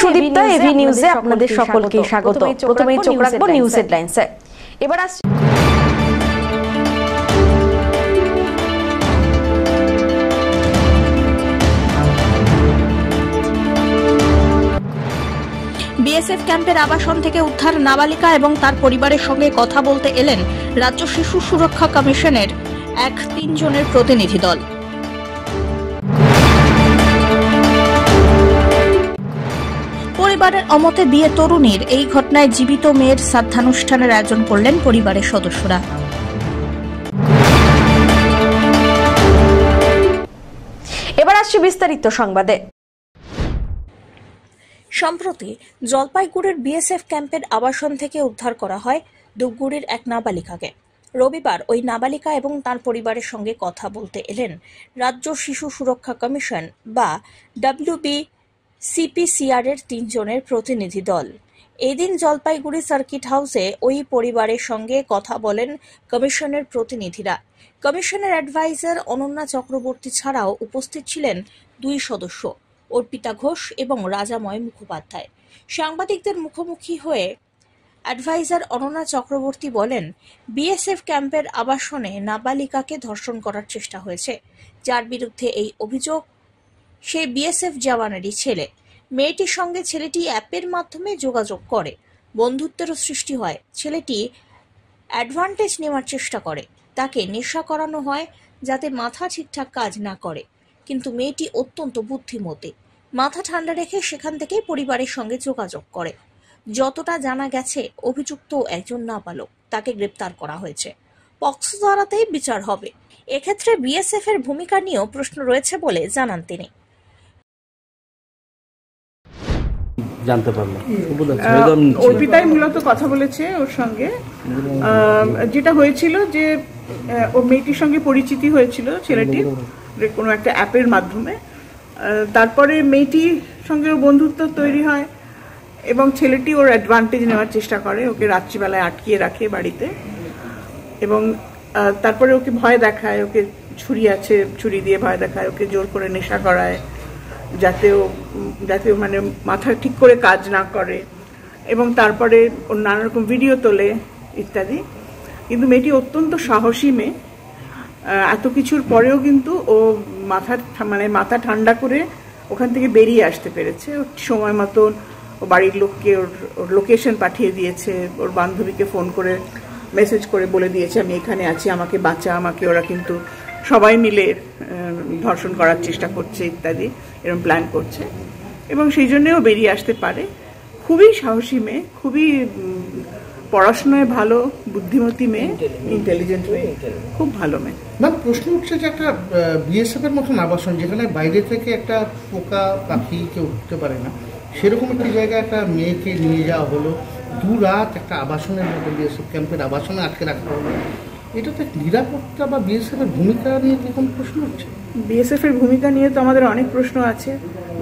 Sudipta, AV নিউজে আপনাদের সকলকে স্বাগত। প্রথমেই চোখ রাখবো নিউজ হেডলাইন্সে। এবার আসছে বিএসএফ ক্যাম্পের আবাসন থেকে উদ্ধার নাবালিকা এবং তার পরিবারের সঙ্গে কথা বলতে এলেন রাজ্য শিশু সুরক্ষা কমিশনের ৩ জনের প্রতিনিধি দল। পরিবারের অমতে বিয়ে তরুণীর, এই ঘটনায় জীবিত মেয়ের শ্রাদ্ধানুষ্ঠানের আয়োজন করলেন পরিবারের সদস্যরা। এবার আসছে বিস্তারিত সংবাদে। সম্প্রতি জলপাইগুড়ির বিএসএফ ক্যাম্পের আবাসন থেকে উদ্ধার করা হয় ধূপগুড়ির এক নাবালিকাকে। রবিবার ওই নাবালিকা এবং তার পরিবারের সঙ্গে কথা বলতে এলেন রাজ্য শিশু সুরক্ষা কমিশন বা WBCPCR এর ৩ জনের প্রতিনিধি দল। এদিন জলপাইগুড়ি সার্কিট হাউসে ওই পরিবারের সঙ্গে কথা বলেন কমিশনের প্রতিনিধিরা। কমিশনের অ্যাডভাইজার অনন্যা চক্রবর্তী ছাড়াও উপস্থিত ছিলেন ২ সদস্য, অর্পিতা ঘোষ এবং রাজাময় মুখোপাধ্যায়। সাংবাদিকদের মুখোমুখি হয়ে অ্যাডভাইজার অনন্যা চক্রবর্তী বলেন, বিএসএফ ক্যাম্পের আবাসনে নাবালিকাকে ধর্ষণ করার চেষ্টা হয়েছে। যার বিরুদ্ধে এই অভিযোগ, সে বিএসএফ জওয়ানেরই ছেলে। মেয়েটির সঙ্গে ছেলেটি অ্যাপের মাধ্যমে যোগাযোগ করে, বন্ধুত্বেরও সৃষ্টি হয়। ছেলেটি অ্যাডভান্টেজ নেওয়ার চেষ্টা করে, তাকে নেশা করানো হয় যাতে মাথা ঠিকঠাক কাজ না করে। কিন্তু মেয়েটি অত্যন্ত বুদ্ধিমতী, মাথা ঠান্ডা রেখে সেখান থেকে পরিবারের সঙ্গে যোগাযোগ করে। যতটা জানা গেছে, অভিযুক্ত একজন নাবালক, তাকে গ্রেপ্তার করা হয়েছে। পক্সো ধারাতেই বিচার হবে। এক্ষেত্রে বিএসএফ এর ভূমিকা নিয়েও প্রশ্ন রয়েছে বলে জানান তিনি। জানতে পারলাম অর্পিতাই মূলত কথা বলেছে ওর সঙ্গে। যেটা হয়েছিল যে ও মেয়েটির সঙ্গে পরিচিতি হয়েছিল ছেলেটির কোনো একটা অ্যাপের মাধ্যমে। তারপরে মেয়েটির সঙ্গে ওর বন্ধুত্ব তৈরি হয় এবং ছেলেটি ওর অ্যাডভান্টেজ নেওয়ার চেষ্টা করে, ওকে রাত্রিবেলায় আটকিয়ে রাখে বাড়িতে এবং তারপরে ওকে ভয় দেখায়, ওকে ছুরি দিয়ে ভয় দেখায়, ওকে জোর করে নেশা করায় যাতে ও মানে মাথা ঠিক করে কাজ না করে এবং তারপরে ওর নানা রকম ভিডিও তোলে ইত্যাদি। কিন্তু মেয়েটি অত্যন্ত সাহসী মেয়ে। এত কিছুর পরেও কিন্তু ও মাথা ঠান্ডা করে ওখান থেকে বেরিয়ে আসতে পেরেছে। সময় মতন ও বাড়ির লোককে ওর লোকেশন পাঠিয়ে দিয়েছে, ওর বান্ধবীকে ফোন করে মেসেজ করে বলে দিয়েছে আমি এখানে আছি, আমাকে বাঁচা, আমাকে। ওরা কিন্তু সবাই মিলে ধর্ষণ করার চেষ্টা করছে ইত্যাদি, এরকম প্ল্যান করছে এবং সেই জন্যও বেরিয়ে আসতে পারে। খুবই সাহসী মেয়ে, খুবই পড়াশোনায় ভালো, বুদ্ধিমতী মেয়ে, ইন্টেলিজেন্ট মেয়ে, খুব ভালো মেয়ে। ম্যাম, প্রশ্ন উঠছে যে একটা বিএসএফ এর মতন আবাসন যেখানে বাইরে থেকে একটা পোকা পাখি কেউ উঠতে পারে না, সেরকম একটি জায়গায় একটা মেয়েকে নিয়ে যাওয়া হলো, 2 রাত একটা আবাসনের মতো বিএসএফ ক্যাম্পের আবাসনে আটকে রাখা হলো। এটাতে নিরাপত্তা বা বিএসএফ এর ভূমিকা নিয়ে কি কোনো প্রশ্ন উঠছে? বিএসএফ এর ভূমিকা নিয়ে তো আমাদের অনেক প্রশ্ন আছে।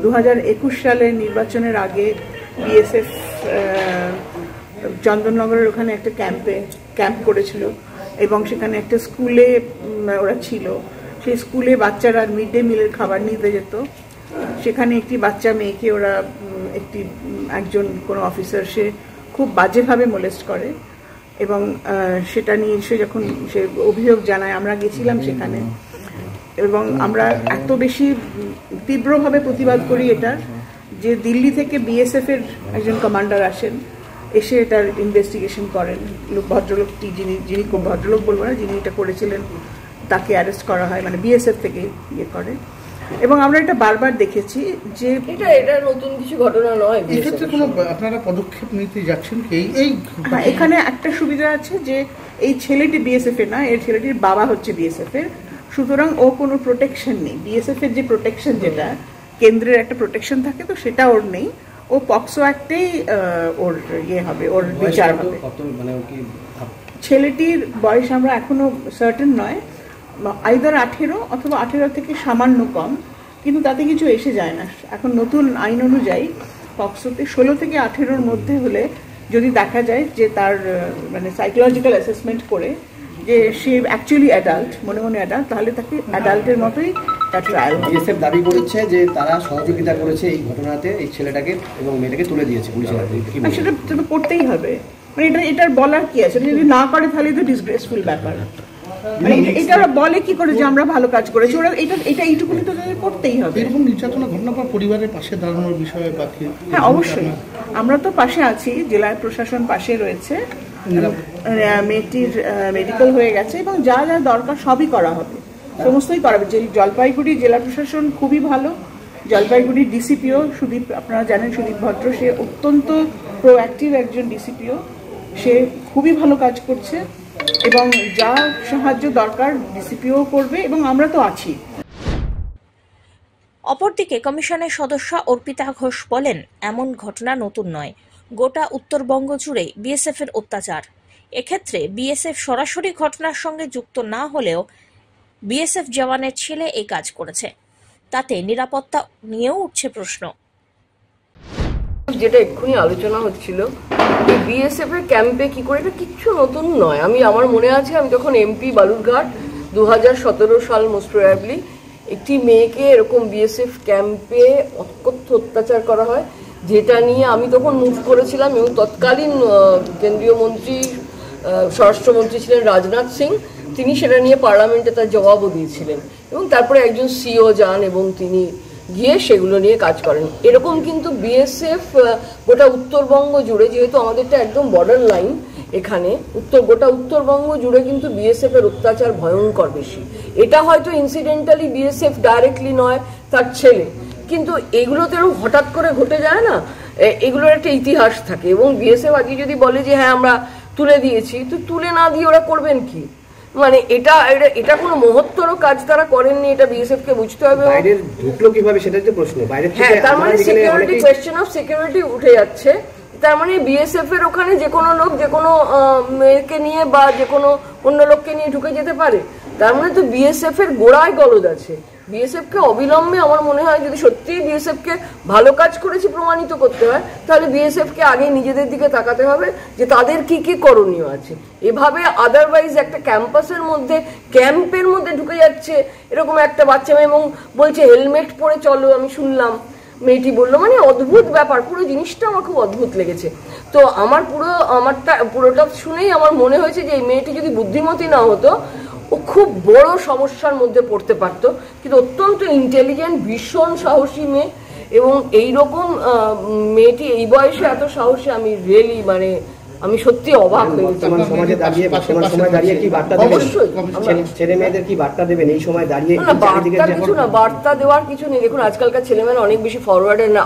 2021 সালে নির্বাচনের আগে বিএসএফ চন্দননগরের ওখানে একটা ক্যাম্প করেছিল এবং সেখানে একটা স্কুলে ওরা ছিল। সেই স্কুলে বাচ্চারা মিড ডে মিলের খাবার নিতে যেত। সেখানে একটি বাচ্চা মেয়েকে ওরা একজন কোনো অফিসার সে খুব বাজেভাবে মোলেস্ট করে এবং সেটা নিয়ে যখন সে অভিযোগ জানায়, আমরা গেছিলাম সেখানে এবং আমরা এত বেশি তীব্রভাবে প্রতিবাদ করি এটা যে দিল্লি থেকে বিএসএফ এর একজন কমান্ডার আসেন, এসে এটার ইনভেস্টিগেশন করেন। ভদ্রলোকটি যিনি ভদ্রলোক বলবো না, যিনি এটা করেছিলেন তাকে অ্যারেস্ট করা হয়, মানে বিএসএফ থেকে ইয়ে করে। এবং আমরা এটা বারবার দেখেছি যে এটা নতুন কিছু ঘটনা নয়। এক্ষেত্রে কোনো আপনারা পদক্ষেপ নিতে যাচ্ছেন কি? এখানে একটা সুবিধা আছে যে এই ছেলেটি বিএসএফ এর না, এর ছেলেটির বাবা হচ্ছে বিএসএফ এর, সুতরাং ও কোনো প্রোটেকশন নেই। বিএসএফ এর যে প্রোটেকশন, যেটা কেন্দ্রের একটা প্রোটেকশন থাকে, তো সেটা ওর নেই। ও পক্সো অ্যাক্টেই ওর ইয়ে হবে, ওর বিচার হবে। ছেলেটির বয়স আমরা এখনো সার্টেন নয়, আইদার 18 অথবা 18 থেকে সামান্য কম, কিন্তু তাতে কিছু এসে যায় না। এখন নতুন আইন অনুযায়ী পক্সোতে 16 থেকে 18-র মধ্যে হলে যদি দেখা যায় যে তার মানে সাইকোলজিক্যাল অ্যাসেসমেন্ট করে যে সে অ্যাকচুয়ালি অ্যাডাল্ট, মনে মনে অ্যাডাল্ট, তাহলে তাকে অ্যাডাল্টের মতোই তার ট্রায়াল হবে। বিএসএফ দাবি করেছে যে তারা সহযোগিতা করেছে এই ঘটনাতে, এই ছেলেটাকে এবং মেয়েটাকে তুলে দিয়েছে পুলিশের হাতে। সেটা তো করতেই হবে, মানে এটার বলার কি আছে? যদি না করে তাহলে তো ডিসগ্রেসফুল ব্যাপার। মানে এটা বলে কি করে যে আমরা ভালো কাজ করেছি? ওরা এটা এইটুকুনি তো করতেই হবে। এরকম নির্যাতনের ঘটনা পর পরিবারের পাশে দাঁড়ানোর বিষয়ে বাকি? হ্যাঁ, অবশ্যই আমরা তো পাশে আছি, জেলা প্রশাসন পাশে রয়েছে, মেয়েটির মেডিকেল হয়ে গেছে এবং যা যা দরকার সবই করা হবে, সমস্তই করা হবে। জলপাইগুড়ি জেলা প্রশাসন খুবই ভালো, জলপাইগুড়ির ডিসিপিও সুদীপ, আপনারা জানেন সুদীপ ভদ্র, সে অত্যন্ত প্রোঅ্যাক্টিভ একজন ডিসিপিও, সে খুবই ভালো কাজ করছে এবং যা সাহায্য দরকার ডিসিপিও করবে এবং আমরা তো আছি। অপরদিকে কমিশনের সদস্য অর্পিতা ঘোষ বলেন, এমন ঘটনা নতুন নয়, গোটা উত্তরবঙ্গ জুড়ে বিএসএফ এর অত্যাচার। এক্ষেত্রে বিএসএফ সরাসরি ঘটনার সঙ্গে যুক্ত না হলেও বিএসএফ জওয়ানের ছেলে এই কাজ করেছে, তাতে নিরাপত্তা নিয়েও উঠছে প্রশ্ন। যেটা এক্ষুনি আলোচনা হচ্ছিল বিএসএফ এর ক্যাম্পে কি করে, এটা কিচ্ছু নতুন নয়। আমার মনে আছে আমি যখন এমপি বালুরঘাট 2017 সাল মোস্ট প্রবাবলি, একটি মেয়েকে এরকম বিএসএফ ক্যাম্পে অত্যাচার করা হয়, যেটা নিয়ে আমি তখন মুভ করেছিলাম এবং তৎকালীন কেন্দ্রীয় মন্ত্রী স্বরাষ্ট্রমন্ত্রী ছিলেন রাজনাথ সিং, তিনি সেটা নিয়ে পার্লামেন্টে তার জবাবও দিয়েছিলেন এবং তারপরে একজন সিও যান এবং তিনি গিয়ে সেগুলো নিয়ে কাজ করেন। এরকম কিন্তু বিএসএফ গোটা উত্তরবঙ্গ জুড়ে, যেহেতু আমাদেরটা একদম বর্ডার লাইন, এখানে গোটা উত্তরবঙ্গ জুড়ে কিন্তু বিএসএফ এর অত্যাচার ভয়ঙ্কর বেশি। এটা হয়তো ইনসিডেন্টালি বিএসএফ ডাইরেক্টলি নয়, তার ছেলে, কিন্তু এগুলো তো এরকম হঠাৎ করে ঘটে যায় না, এগুলোর একটা ইতিহাস থাকে। এবং বিএসএফ আজকে যদি বলে যে হ্যাঁ আমরা তুলে দিয়েছি, তো তুলে না দিয়ে ওরা করবেন কি? মানে এটা কোনো মহত্তর কাজ তারা করেননি, এটা বিএসএফ কে বুঝতে হবে। বাইরে ঢুকলো কিভাবে সেটাই তো প্রশ্ন। বাইরে হ্যাঁ, তার মানে সিকিউরিটি, কোয়েশ্চেন অফ সিকিউরিটি উঠে যাচ্ছে। তার মানে বিএসএফ এর ওখানে যে কোনো লোক যে কোনো মেয়েকে নিয়ে বা যে কোনো অন্য লোককে নিয়ে ঢুকে যেতে পারে। তার মানে তো বিএসএফ এর গোড়ায় গলদ আছে। বিএসএফ কে অবিলম্বে, আমার মনে হয় যদি সত্যি বিএসএফ কে ভালো কাজ করেছে প্রমাণিত করতে হয়, তাহলে বিএসএফ কে আগে নিজেদের দিকে তাকাতে হবে যে তাদের কি কি করণীয় আছে। এভাবে আদারওয়াইজ একটা ক্যাম্পাসের মধ্যে, ক্যাম্পের মধ্যে ঢুকে যাচ্ছে এরকম একটা বাচ্চা মেয়ে এবং বলছে হেলমেট পরে চলো, আমি শুনলাম মেয়েটি বললো, মানে অদ্ভুত ব্যাপার। পুরো জিনিসটা আমার খুব অদ্ভুত লেগেছে। তো পুরোটা শুনেই আমার মনে হয়েছে যে এই মেয়েটি যদি বুদ্ধিমতী না হতো, ও খুব বড় সমস্যার মধ্যে পড়তে পারতো। কিন্তু অত্যন্ত ইন্টেলিজেন্ট, ভীষণ সাহসী মেয়ে, এবং এইরকম মেয়েটি এই বয়সে এত সাহসী, আমি রিয়েলি আমি সত্যি অবাক হয়েছি। সমাজে দাঁড়িয়ে কি বার্তা দেবেন? অবশ্যই ছেলে মেয়েদের কি বার্তা দেবেন এই সময় দাঁড়িয়ে? বার্তা দেওয়ার কিছু নেই। দেখুন আজকালকার ছেলেমেয়েরা অনেক বেশি ফরওয়ার্ড এন্ড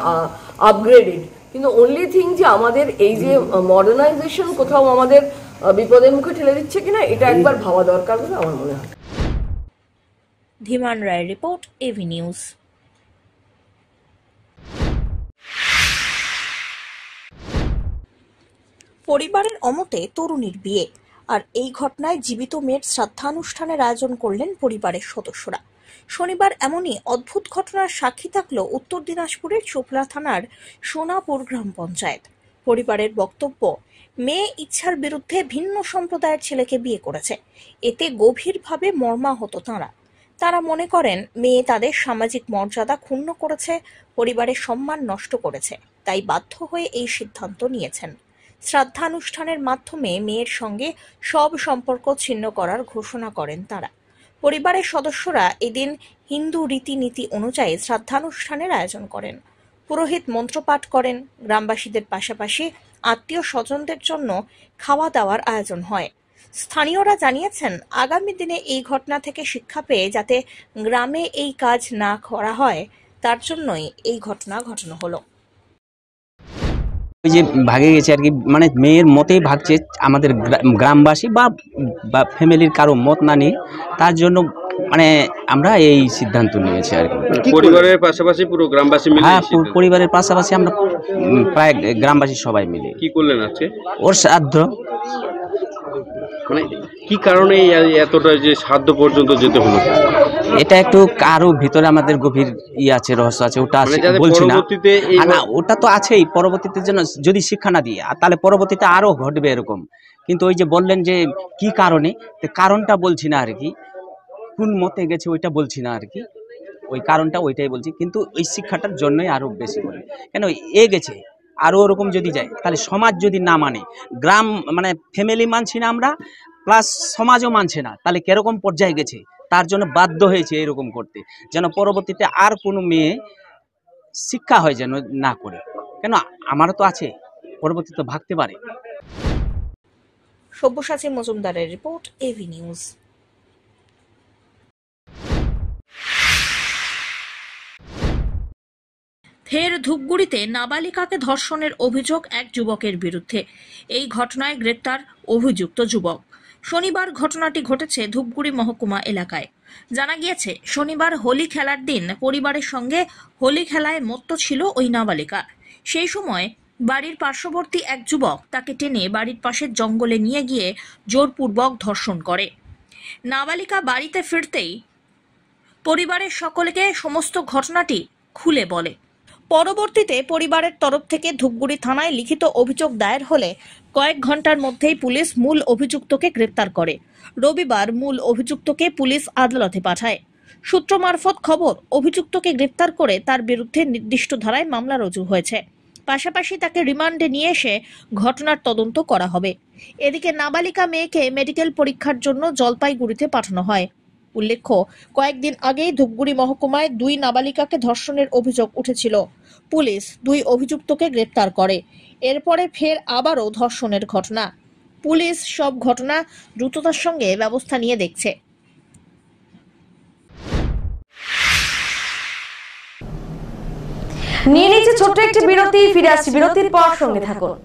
আপগ্রেডেড, কিন্তু অনলি থিং যে আমাদের এই যে মডার্নাইজেশন কোথাও আমাদের বিপদের মুখে ঠেলে দিচ্ছে কিনা, এটা একবার ভাবা দরকার বলে আমার মনে হয়। ধীমান রায়ের রিপোর্ট, এভি নিউজ। পরিবারের অমতে তরুণীর বিয়ে, আর এই ঘটনায় জীবিত মেয়ের শ্রাদ্ধানুষ্ঠানের আয়োজন করলেন পরিবারের সদস্যরা। শনিবার এমনই অদ্ভুত ঘটনার সাক্ষী থাকল উত্তর দিনাজপুরের চোপড়া থানার সোনাপুর গ্রাম পঞ্চায়েত। পরিবারের বক্তব্য, মেয়ে ইচ্ছার বিরুদ্ধে ভিন্ন সম্প্রদায়ের ছেলেকে বিয়ে করেছে। এতে গভীরভাবে মর্মাহত তারা মনে করেন মেয়ে তাদের সামাজিক মর্যাদা ক্ষুণ্ণ করেছে, পরিবারের সম্মান নষ্ট করেছে, তাই বাধ্য হয়ে এই সিদ্ধান্ত নিয়েছেন। শ্রাদ্ধানুষ্ঠানের মাধ্যমে মেয়ের সঙ্গে সব সম্পর্ক ছিন্ন করার ঘোষণা করেন তারা। পরিবারের সদস্যরা এদিন হিন্দু রীতিনীতি অনুযায়ী শ্রাদ্ধানুষ্ঠানের আয়োজন করেন। পুরোহিত মন্ত্রপাঠ করেন। গ্রামবাসীদের পাশাপাশি আত্মীয় স্বজনদের জন্য খাওয়া দাওয়ার আয়োজন হয়। স্থানীয়রা জানিয়েছেন, আগামী দিনে এই ঘটনা থেকে শিক্ষা পেয়ে যাতে গ্রামে এই কাজ না করা হয়, তার জন্যই এই ঘটনা ঘটানো হলো। ওই যে ভাগে গেছে আর কি, মানে মেয়ের মতেই ভাগছে, আমাদের গ্রামবাসী বা ফ্যামিলির কারো মত না নিয়ে, তার জন্য মানে আমরা এই সিদ্ধান্ত নিয়েছি আর কি। পরিবারের পাশাপাশি পুরো গ্রামবাসী মিলে হ্যাঁ, পরিবারের পাশাপাশি আমরা প্রায় গ্রামবাসী সবাই মিলে। কি করলেন আজকে? ওর শ্রাদ্ধ। মানে কি কারণে এতটা যে শ্রাদ্ধ পর্যন্ত যেতে হলো? এটা একটু আরো ভিতরে আমাদের গভীর আছে, রহস্য আছে, ওটা বলছি না। না, ওটা তো আছেই। পরবর্তীতে যেন যদি শিক্ষা না দিয়ে তাহলে পরবর্তীতে আরো ঘটবে এরকম। কিন্তু ওই যে বললেন যে কি কারণে, কারণটা বলছি না আর কি, কোন মতে গেছে ওইটা বলছি না আর কি, ওই কারণটা ওইটাই বলছি। কিন্তু ওই শিক্ষাটার জন্যই আরো বেশি করে, কেন গেছে আরো ওরকম যদি যায় তাহলে সমাজ যদি না মানে, গ্রাম মানে ফ্যামিলি মানছি না আমরা, প্লাস সমাজও মানছে না, তাহলে কিরকম পর্যায়ে গেছে, তার জন্য বাধ্য হয়েছে এরকম করতে, যেন পরবর্তীতে আর কোনো মেয়ে শিক্ষা হয় যেন না করে। কেন আমারও তো আছে, পরবর্তীতে ভাগতে পারে। সব্যসাচী মজুমদারের রিপোর্ট, এভি নিউজ। ফের ধূপগুড়িতে নাবালিকাকে ধর্ষণের অভিযোগ এক যুবকের বিরুদ্ধে। এই ঘটনায় গ্রেপ্তার অভিযুক্ত যুবক। শনিবার ঘটনাটি ঘটেছে ধূপগুড়ি মহকুমা এলাকায়। জানা গিয়েছে, শনিবার হোলি খেলার দিন পরিবারের সঙ্গে হোলি খেলায় মত্ত ছিল ওই নাবালিকা। সেই সময় বাড়ির পার্শ্ববর্তী এক যুবক তাকে টেনে বাড়ির পাশের জঙ্গলে নিয়ে গিয়ে জোরপূর্বক ধর্ষণ করে। নাবালিকা বাড়িতে ফিরতেই পরিবারের সকলকে সমস্ত ঘটনাটি খুলে বলে। পরবর্তীতে পরিবারের তরফ থেকে ধূপগুড়ি থানায় লিখিত অভিযোগ দায়ের হলে কয়েক ঘন্টার মধ্যেই পুলিশ মূল অভিযুক্তকে গ্রেপ্তার করে। রবিবার মূল অভিযুক্তকে পুলিশ আদালতে পাঠায়। সূত্র মারফত খবর, অভিযুক্তকে গ্রেপ্তার করে তার বিরুদ্ধে নির্দিষ্ট ধারায় মামলা রুজু হয়েছে। পাশাপাশি তাকে রিমান্ডে নিয়ে এসে ঘটনার তদন্ত করা হবে। এদিকে নাবালিকা মেয়েকে মেডিকেল পরীক্ষার জন্য জলপাইগুড়িতে পাঠানো হয়। উল্লেখ্য, কয়েকদিন আগেই ধূপগুড়ি মহকুমায় 2 নাবালিকাকে ধর্ষণের অভিযোগ উঠেছিল। পুলিশ 2 অভিযুক্তকে গ্রেপ্তার করে। এরপরে ফের আবারও ধর্ষণের ঘটনা। পুলিশ সব ঘটনা দ্রুততার সঙ্গে ব্যবস্থা নিয়ে দেখছে। নিয়ে নিচ্ছে ছোট্ট একটি বিরতি, ফিরে আসছি বিরতির পর, সঙ্গে থাকুন।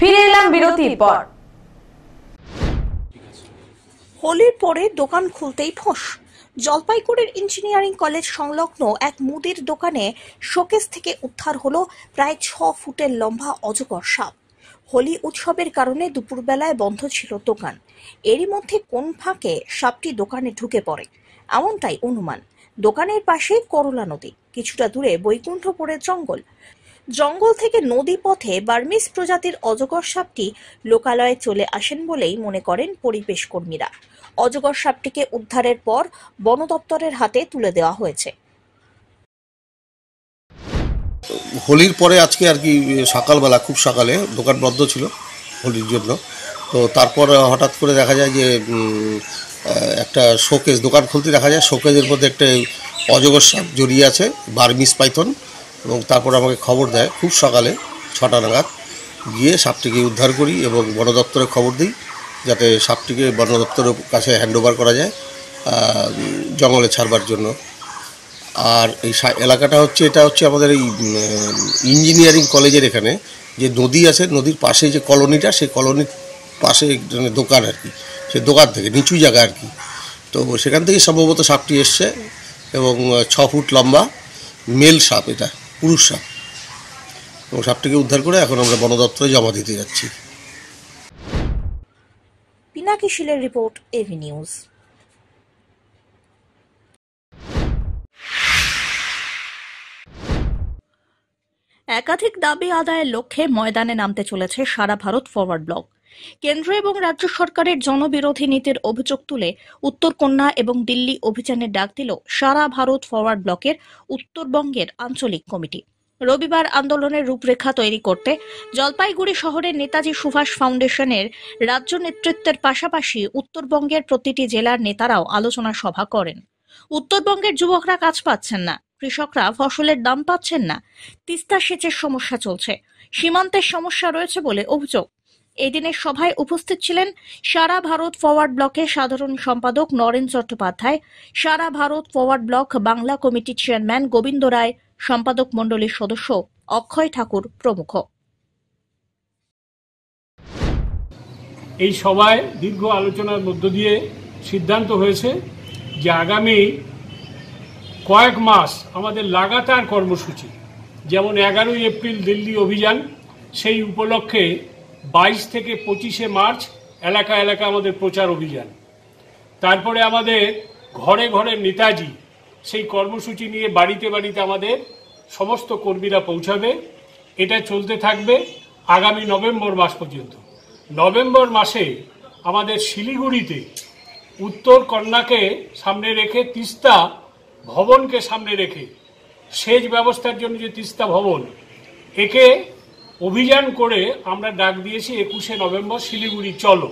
ফিরে এলাম বিরতির পর। হোলির পরে দোকান খুলতেই ফোঁস। জলপাইগুড়ির ইঞ্জিনিয়ারিং কলেজ সংলগ্ন এক মুদির দোকানে শোকেস থেকে উদ্ধার হলো প্রায় 6 ফুটের লম্বা অজগর সাপ। হোলি উৎসবের কারণে দুপুরবেলায় বন্ধ ছিল দোকান। এরই মধ্যে কোন ফাঁকে সাপটি দোকানে ঢুকে পড়ে, এমনটাই অনুমান। দোকানের পাশে করলা নদী, কিছুটা দূরে বৈকুণ্ঠপুরের জঙ্গল। জঙ্গল থেকে নদী পথে বার্মিস প্রজাতির অজগর সাপটি লোকালয়ে চলে আসেন বলেই মনে করেন পরিবেশ কর্মীরা। অজগর সাপটিকে উদ্ধারের পর বন দপ্তরের হাতে তুলে দেওয়া হয়েছে। হোলির পরে আজকে আর কি সকালবেলা, খুব সকালে দোকান বন্ধ ছিল হোলির জন্য। তো তারপর হঠাৎ করে দেখা যায় যে একটা শোকেস, দোকান খুলতে দেখা যায় শোকেসের মধ্যে একটা অজগর সাপ জড়িয়ে আছে, বার্মিস পাইথন। এবং তারপর আমাকে খবর দেয় খুব সকালে 6টা নাগাদ, গিয়ে সাপটিকে উদ্ধার করি এবং বন দপ্তরে খবর দিই যাতে সাপটিকে বন দপ্তরের কাছে হ্যান্ডওভার করা যায় জঙ্গলে ছাড়বার জন্য। আর এই এলাকাটা হচ্ছে, এটা হচ্ছে আমাদের এই ইঞ্জিনিয়ারিং কলেজের এখানে যে নদী আছে, নদীর পাশে যে কলোনিটা, সেই কলোনির পাশে দোকান আর কি, সেই দোকান থেকে নিচু জায়গা আর কি। তো সেখান থেকে সম্ভবত সাপটি এসছে এবং 6 ফুট লম্বা মেল সাপ, এটা পুরুষ সাপ। এবং সাপটিকে উদ্ধার করে এখন আমরা বন দপ্তরে জমা দিতে যাচ্ছি। পিনাকি শীলের রিপোর্ট, এভি নিউজ। একাধিক দাবি আদায়ের লক্ষ্যে ময়দানে নামতে চলেছে সারা ভারত ফরওয়ার্ড ব্লক। কেন্দ্র এবং রাজ্য সরকারের জনবিরোধী নীতির অভিযোগ তুলে উত্তরকন্যা এবং দিল্লি অভিযানের ডাক দিল সারা ভারত ফরওয়ার্ড ব্লকের উত্তরবঙ্গের আঞ্চলিক কমিটি। রবিবার আন্দোলনের রূপরেখা তৈরি করতে জলপাইগুড়ি শহরের নেতাজি সুভাষ ফাউন্ডেশনের রাজ্য নেতৃত্বের পাশাপাশি উত্তরবঙ্গের প্রতিটি জেলার নেতারাও আলোচনা সভা করেন। উত্তরবঙ্গের যুবকরা কাজ পাচ্ছেন না, কৃষকরা ফসলের দাম পাচ্ছেন না, তিস্তা সেচের সমস্যা চলছে, সীমান্তের সমস্যা রয়েছে বলে অভিযোগ। এই দিনের সভায় উপস্থিত ছিলেন সারা ভারত ফরওয়ার্ড ব্লকের সাধারণ সম্পাদক নরেন চট্টোপাধ্যায়, সারা ভারত ফরওয়ার্ড ব্লক বাংলা কমিটির চেয়ারম্যান গোবিন্দ রায়, সম্পাদক মণ্ডলীর সদস্য অক্ষয় ঠাকুর প্রমুখ। এই সভায় দীর্ঘ আলোচনার মধ্য দিয়ে সিদ্ধান্ত হয়েছে যে আগামী কয়েক মাস আমাদের লাগাতার কর্মসূচি, যেমন 11ই এপ্রিল দিল্লি অভিযান, সেই উপলক্ষে 22 থেকে 25শে মার্চ এলাকা এলাকা আমাদের প্রচার অভিযান। তারপরে আমাদের ঘরে ঘরে নেতাজি, সেই কর্মসূচি নিয়ে বাড়িতে বাড়িতে আমাদের সমস্ত কর্মীরা পৌঁছাবে। এটা চলতে থাকবে আগামী নভেম্বর মাস পর্যন্ত। নভেম্বর মাসে আমাদের শিলিগুড়িতে উত্তর কন্যাকে সামনে রেখে, তিস্তা ভবনকে সামনে রেখে, সেচ ব্যবস্থার জন্য যে তিস্তা ভবন, একে অভিযান করে আমরা ডাক দিয়েছি 21শে নভেম্বর শিলিগুড়ি চলো।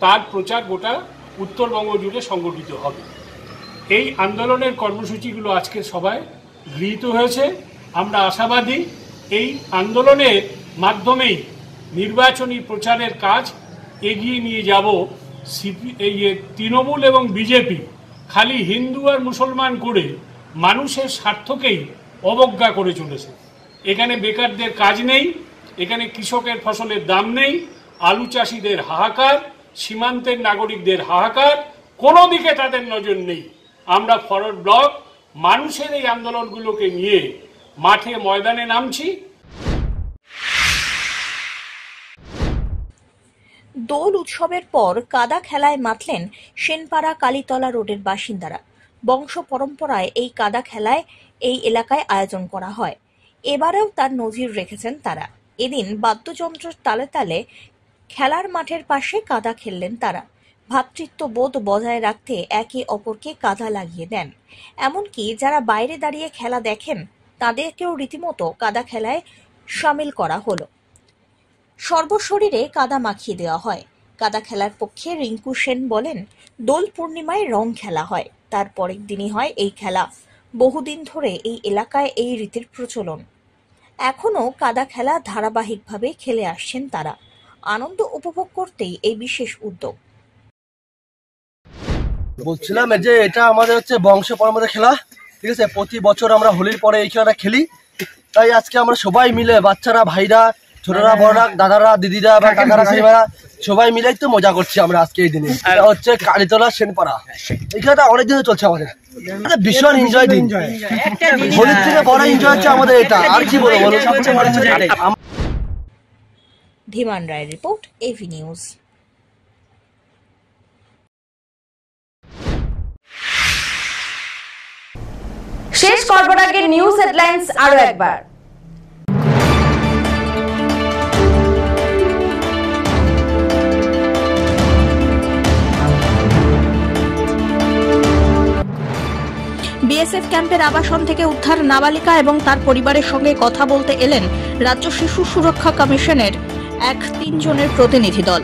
তার প্রচার গোটা উত্তরবঙ্গ জুড়ে সংগঠিত হবে। এই আন্দোলনের কর্মসূচিগুলো আজকের সভায় গৃহীত হয়েছে। আমরা আশাবাদী এই আন্দোলনের মাধ্যমেই নির্বাচনী প্রচারের কাজ এগিয়ে নিয়ে যাব। এই তৃণমূল এবং বিজেপি খালি হিন্দু আর মুসলমান করে মানুষের স্বার্থকেই অবজ্ঞা করে চলেছে। এখানে বেকারদের কাজ নেই, এখানে কৃষকের ফসলের দাম নেই, আলু চাষিদের হাহাকার, সীমান্তের নাগরিকদের হাহাকার, কোনো দিকে তাদের নজর নেই। আমরা ফরওয়ার্ড ব্লক মানুষের এই আন্দোলনগুলোকে নিয়ে মাঠে ময়দানে নামছি। দোল উৎসবের পর কাদা খেলায় মাতলেন সেনপাড়া কালীতলা রোডের বাসিন্দারা। বংশ পরম্পরায় এই কাদা খেলায় এই এলাকায় আয়োজন করা হয়। এবারেও তার নজির রেখেছেন তারা। এদিন বাদ্যযন্ত্রের তালে তালে খেলার মাঠের পাশে কাদা খেললেন তারা। ভ্রাতৃত্ববোধ বজায় রাখতে একে অপরকে কাদা লাগিয়ে দেন। এমনকি যারা বাইরে দাঁড়িয়ে খেলা দেখেন তাদেরকেও রীতিমতো কাদা খেলায় সামিল করা হলো। সর্বশরীরে কাদা মাখিয়ে দেওয়া হয়। কাদা খেলার পক্ষে রিঙ্কু সেন বলেন, দোল পূর্ণিমায় রং খেলা হয়, তার পরের দিনই হয় এই খেলা। বহুদিন ধরে এই এলাকায় এই রীতির প্রচলন। এখনো কাদা খেলা ধারাবাহিকভাবে খেলে আসছেন তারা। আনন্দ উপভোগ করতেই এই বিশেষ উদ্যোগ। বলছিলাম যে এটা আমাদের হচ্ছে বংশ পরম্পরা খেলা, ঠিক আছে। প্রতি বছর আমরা হোলির পরে এই খেলাটা খেলি। তাই আজকে আমরা সবাই মিলে, বাচ্চারা, ভাইরা, ছোটরা, বড়রা, দাদারা, দিদিরা বা কাকারা, কাকিমারা সবাই মিলেই তো মজা করছি আমরা আজকে এই দিনে। এটা হচ্ছে কালীতলা সেনপাড়া। এই খেলাটা অনেক দিন চলছে আমাদের। ভীষণ এনজয় দিন, হোলির থেকে বড় এনজয় হচ্ছে আমাদের এটা। আর কি বলবো, ধীমান রায়ের রিপোর্ট, এভি নিউজ। শেষ করবার আগে নিউজ হেডলাইন্স আরো একবার। বিএসএফ ক্যাম্পের আবাসন থেকে উদ্ধার নাবালিকা এবং তার পরিবারের সঙ্গে কথা বলতে এলেন রাজ্য শিশু সুরক্ষা কমিশনের 3 জনের প্রতিনিধি দল।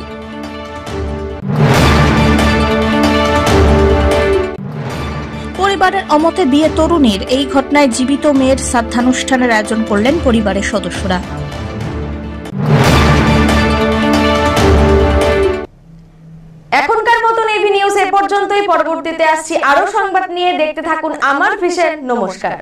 পরিবারের অমতে বিয়ে তরুণীর, এই ঘটনায় জীবিত মেয়ের শ্রাদ্ধানুষ্ঠানের আয়োজন করলেন পরিবারের সদস্যরা। এখনকার মতন এভি নিউজ এ পর্যন্তই। পরবর্তীতে আসছি আরো সংবাদ নিয়ে। দেখতে থাকুন আমার ভিশন। নমস্কার।